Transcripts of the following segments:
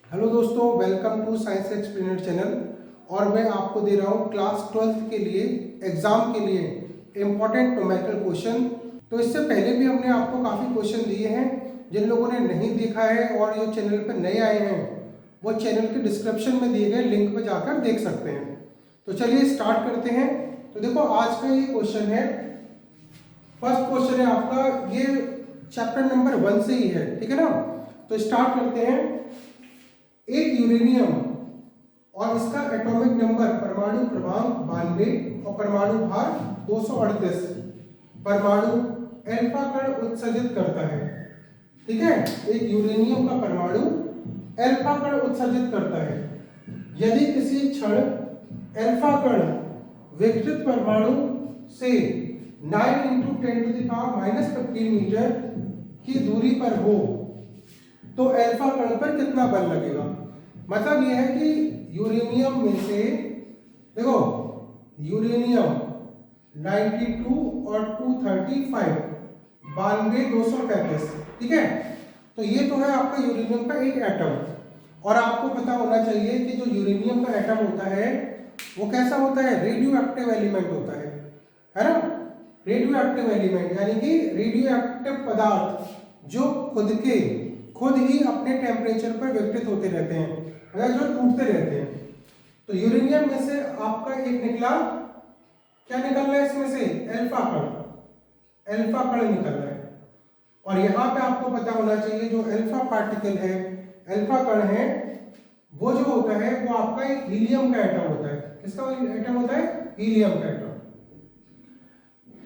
Hello दोस्तों, welcome to science explainer channel. और मैं आपको दे रहा हूँ क्लास 12th के लिए एग्ज़ाम के लिए इम्पॉर्टेंट न्यूमेरिकल क्वेश्चन। तो इससे पहले भी हमने आपको काफ़ी क्वेश्चन दिए हैं। जिन लोगों ने नहीं देखा है और जो चैनल पर नए आए हैं वो चैनल के डिस्क्रिप्शन में दिए गए लिंक पर जाकर देख सकते हैं। तो चलिए स्टार्ट करते हैं। तो देखो, आज का ये क्वेश्चन है, फर्स्ट क्वेश्चन है आपका, ये चैप्टर नंबर 1 से ही है, ठीक है ना। तो स्टार्ट करते हैं। एक यूरेनियम और इसका एटॉमिक नंबर परमाणु क्रमांक 92 और परमाणु भार 238 परमाणु अल्फा कण उत्सर्जित करता है। ठीक है, एक यूरेनियम का परमाणु अल्फा कण उत्सर्जित करता है। यदि किसी क्षण अल्फा कण विकसित परमाणु से 9 × 10⁻⁻15 मीटर की दूरी पर हो तो अल्फा कण पर कितना बल लगेगा। मतलब यह है कि यूरेनियम में से, देखो, यूरेनियम 92 और 235, 92 235, ठीक है। तो ये तो है आपका यूरेनियम का एक एटम। और आपको पता होना चाहिए कि जो यूरेनियम का एटम होता है वो कैसा होता है, रेडियो एक्टिव एलिमेंट होता है ना। रेडियो एक्टिव एलिमेंट यानी कि रेडियो एक्टिव पदार्थ जो खुद ही अपने टेम्परेचर पर विकसित होते रहते हैं, जो टूटते रहते हैं। तो यूरेनियम में से आपका एक निकला, क्या निकल रहा है इसमें से, अल्फा कण निकल रहा है। और यहाँ पे आपको पता होना चाहिए जो अल्फा पार्टिकल है, अल्फा कण है, वो जो होता है वो आपका एक हीलियम का एटम होता है। किसका एटम होता है, हीलियम का एटम,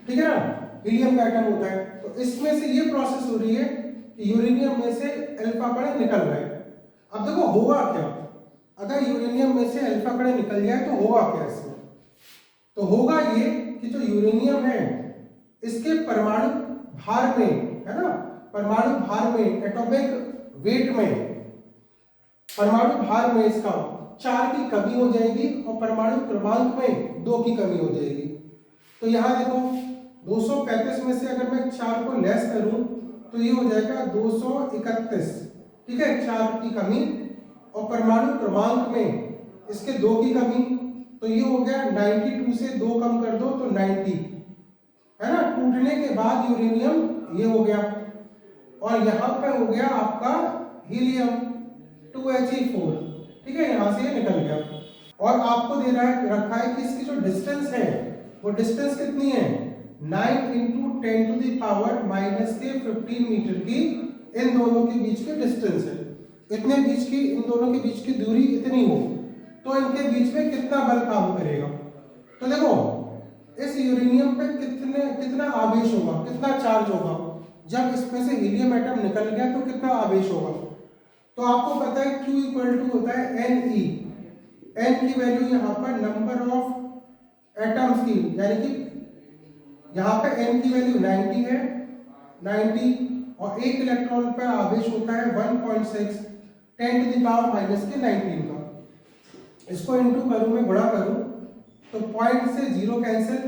ठीक है ना, हीलियम का एटम होता है। तो इसमें से ये प्रोसेस हो रही है कि यूरेनियम में से अल्फा कण निकल रहा है। अब देखो होगा क्या, अगर यूरेनियम में से अल्फा कण निकल जाए तो होगा क्या इसमें। तो होगा ये कि जो यूरेनियम है इसके परमाणु भार में, है ना, परमाणु भार में, एटॉमिक वेट में, परमाणु भार में इसका 4 की कमी हो जाएगी और परमाणु क्रमांक में 2 की कमी हो जाएगी। तो यहाँ देखो 235 में से अगर मैं 4 को लेस करूं तो ये हो जाएगा 231, ठीक है, 4 की कमी। और परमाणु क्रमांक में इसके 2 की कमी, तो ये हो गया 92 से 2 कम कर दो तो 90, है ना। टूटने के बाद यूरेनियम ये हो गया। और यहाँ पे हो गया आपका हीलियम 2He4, ठीक है, यहाँ से ये निकल गया। और आपको दे रखा है कि इसकी जो डिस्टेंस है वो डिस्टेंस कितनी है, 9 × 10⁻⁻15 मीटर की इन दोनों के बीच की डिस्टेंस है। इतने बीच की, इन दोनों के बीच की दूरी इतनी हो तो इनके बीच में कितना बल काम करेगा। तो देखो इस यूरेनियम पे कितना आवेश होगा, कितना चार्ज होगा। जब इसमें से हीलियम एटम निकल गया तो कितना आवेश होगा। तो आपको पता है Q = होता है Ne। n की वैल्यू यहाँ पर नंबर ऑफ एटम्स की, यानी कि यहाँ पे n की वैल्यू 90 है, 90, और एक इलेक्ट्रॉन पर आवेश होता है 1.6 10⁻⁻19 का। इसको इंटू करूं, मैं गुणा करूं तो पॉइंट से 0 कैंसिल,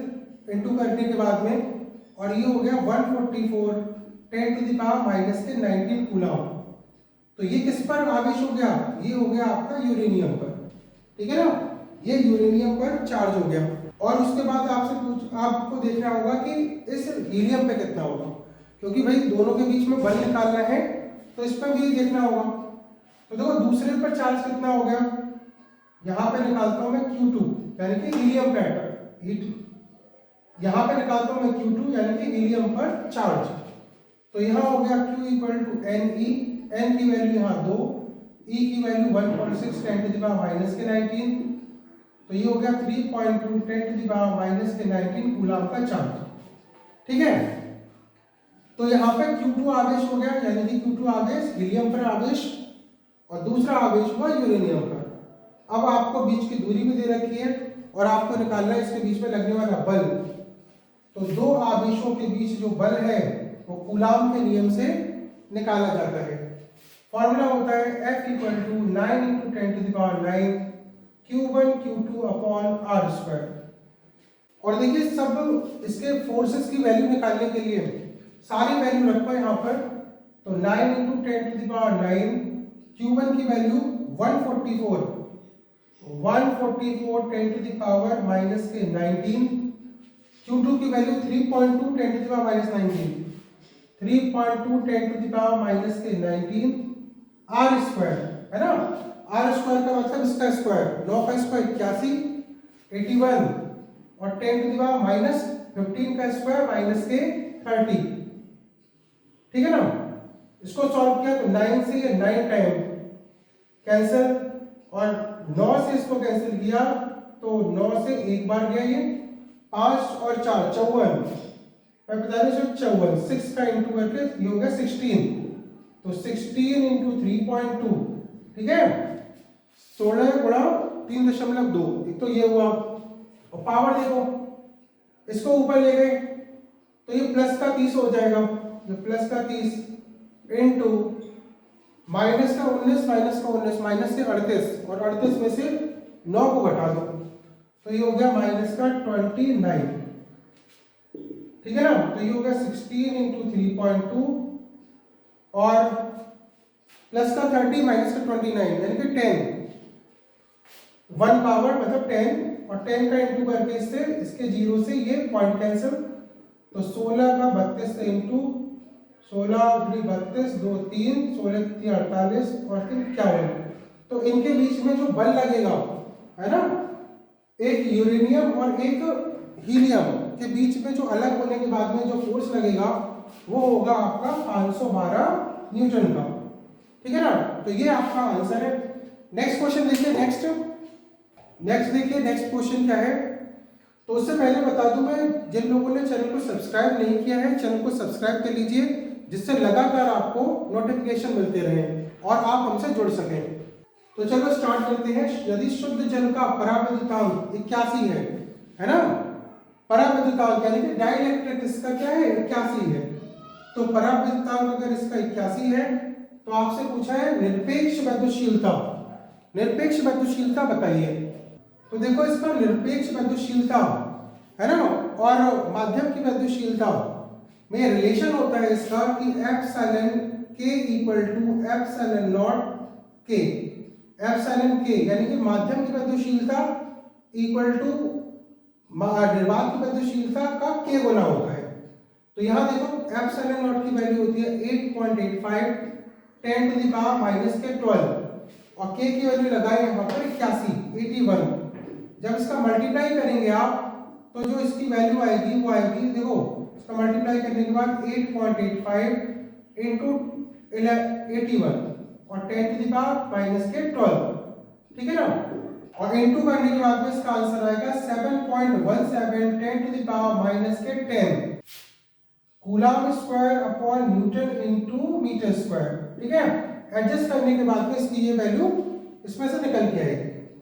इंटू करने के बाद में, और ये हो गया 144 10⁻⁻19 कूलम। तो ये किस पर आवेश हो गया, ये हो गया आपका यूरेनियम पर, ठीक है ना, ये यूरेनियम पर चार्ज हो गया। और उसके बाद आपको देखना होगा कि इस हीलियम पे कितना होगा, क्योंकि भाई दोनों के बीच में बल निकालना है तो इस पर भी देखना होगा। तो देखो दूसरे पर चार्ज कितना हो गया, यहाँ पे निकालता हूं मैं Q2 यानी कि हीलियम का एटम, यहाँ पे निकालता हूं मैं Q2 यानी कि हीलियम पर चार्ज। तो यहाँ हो गया Q = Ne, n की वैल्यू यहाँ 2, E की वैल्यू 1.6 10⁻⁻19, तो ये हो गया 3.2 10⁻⁻19 कूलम का चार्ज, ठीक है। तो यहाँ पे Q2 आवेश हो गया, यानी कि Q2 आवेश हीलियम पर आवेश, और दूसरा आवेश हुआ यूरेनियम पर। अब आपको बीच की दूरी भी दे रखी है और आपको निकालना है इसके बीच में लगने वाला बल। तो दो आवेशों के बीच जो बल है वो कूलॉम के नियम से निकाला जाता है। फॉर्मूला होता है F = 9 × 10⁹ Q1 Q2/r²। और देखिए सब इसके फोर्सेस की वैल्यू निकालने के लिए सारी वैल्यू रखो यहाँ पर। तो 9 × 10⁹ Q1 की value 144 10 to the power minus के 19, Q2 की value 3.2 10 to the power minus 19, 3.2 10 to the power minus के 19 आर स्क्वायर, है ना। आर स्क्वायर का मतलब इसका स्क्वायर, 9 का स्क्वायर 81, 81 और 10 टू द पावर माइनस 15 का स्क्वायर माइनस के 30, ठीक है ना। इसको सॉल्व किया तो 9 से ये 9 टाइम कैंसिल और 9 से इसको कैंसिल किया तो 9 से एक बार गया ये, 5 और 4 54, मैं बता रही हूँ 54, 6 का इंटू करके ये हो गया 16, तो 16 इंटू 3.2, ठीक है, 16 गुणा 3.2, एक तो ये हुआ। और पावर देखो, इसको ऊपर ले गए तो ये प्लस का 30 हो जाएगा, ये प्लस का 30 इंटू माइनस का 19 माइनस के 38 और 38 में से 9 को घटा दो तो ये हो गया माइनस का 29, ठीक है ना। तो ये हो गया 16 इंटू 3.2 और प्लस का 30 माइनस का 29 यानी कि 10, 1 पावर मतलब 10 और 10 का इंटू करके इससे इसके 0 से ये पॉइंट कैंसिल, तो 16 का 32 इंटू 16 32 2 3 16 3 48 और 3 51, तो इनके बीच में जो बल लगेगा, है ना, एक यूरेनियम और एक हीलियम के बीच में जो अलग होने के बाद में जो फोर्स लगेगा वो होगा आपका 512 न्यूटन का, ठीक है ना। तो ये आपका आंसर है। नेक्स्ट क्वेश्चन देखिए, नेक्स्ट देखिए, नेक्स्ट क्वेश्चन क्या है। तो उससे पहले बता दूं मैं, जिन लोगों ने चैनल को सब्सक्राइब नहीं किया है चैनल को सब्सक्राइब कर लीजिए, जिससे लगातार आपको नोटिफिकेशन मिलते रहे और आप हमसे जुड़ सकें। तो चलो स्टार्ट करते हैं। यदि शुद्ध जल का परावैद्युतांक 81 है ना, परावैद्युतांक यानी कि डाइलेक्ट्रिक इसका क्या है 81 है, तो परावैद्युतांक अगर इसका 81 है तो आपसे पूछा है निरपेक्ष वैद्युतशीलता, निरपेक्ष वैद्युतशीलता बताइए। तो देखो इसका निरपेक्ष वैद्युतशीलता, है ना, और माध्यम की वैद्युतशीलता में रिलेशन होता है इसका कि एप्सिलॉन के इक्वल टू एप्सिलॉन नॉट के, एप्सिलॉन के यानी कि माध्यम की वैद्युतशीलता इक्वल टू निर्वात की वैद्युतशीलता का के गुना होता है। तो यहाँ देखो एप्सिलॉन नॉट की वैल्यू होती है 8.85 10 टू द पावर माइनस के 12 और के की वैल्यू लगाए यहाँ पर 81। जब इसका मल्टीप्लाई करेंगे आप तो जो इसकी वैल्यू आएगी वो आएगी, देखो इसका मल्टीप्लाई करने के बाद 8.85 इंटू 81 और 10 टू द पावर माइनस के 12, ठीक है ना, और इंटू करने के बाद में इसका आंसर आएगा 7.17 10 टू द पावर माइनस के 10 coulomb square upon newton into metre square, ठीक है। एडजस्ट करने के बाद में इसकी ये वैल्यू इसमें से निकल के आएगी।